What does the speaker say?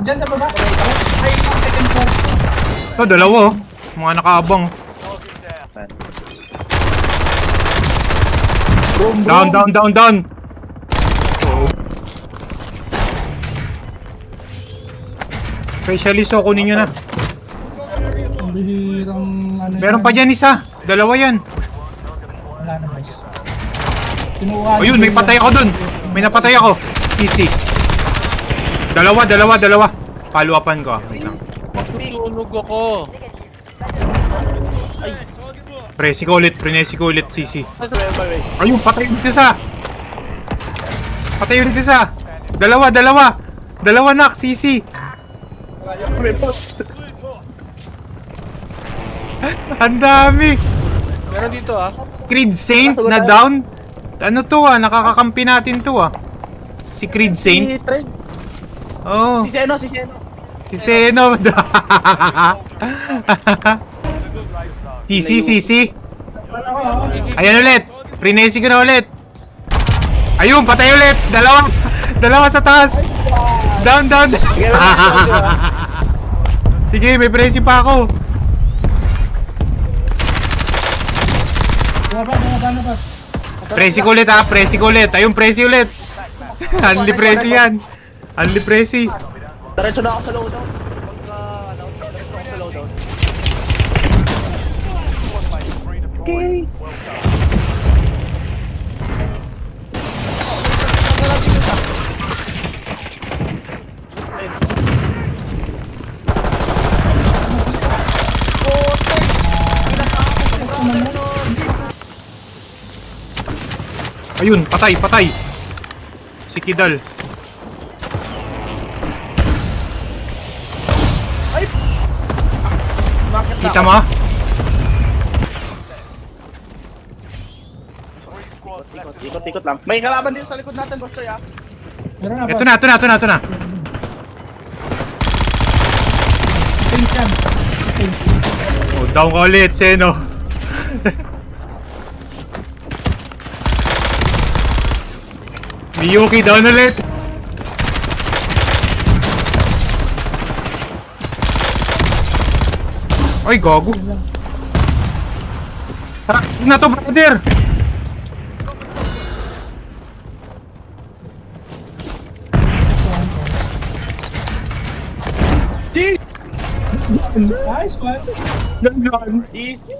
Diyan sa baba. Ay, yung second floor. Oh, dalawa oh. Mga nakaabang. Down, down, down, down. Specialist oh, kunin nyo na. Ang bihirang ano Meron yan. pa dyan isa. Dalawa yan. Wala na, boss. Kinuha Ayun, may patay ako dun. May napatay ako. CC. Dalawa. Follow-upan ko. Wait lang. Sunog ako. Presi ko ulit, CC. Wait. Ayun, patay ulit isa. Dalawa nak, CC. Ang dami. Meron dito ah. Creed Saint na down. Ano to ah, nakakakampi natin to ah. Si Creed Saint. Oh, Si Seno. si Seno. CC. Ayan ulit. Prinesi ko na ulit. Ayun, patay ulit. Dalawa sa taas. Down. Sige, may presi pa ako. Bumaba na, boss. Presi ko ulit. Ayun, presi ulit. Unli presi yan. Unli presi. Diretso na ako sa loadout. Diretso ako sa loadout. Okay. Ayun, patay. Si Kidal. Bakit na Kita ako? mo? Ikot lang. May kalaban dito sa likod natin, boss Choy ah. Meron na, boss. Ito na. Saint yan. Saint. Oh, down ka ulit, Seno. Miyuki, down ulit. Ay, gago. Tara, na to, brother. This one, boss. Jeez! Nice one. Ganyan. Easy.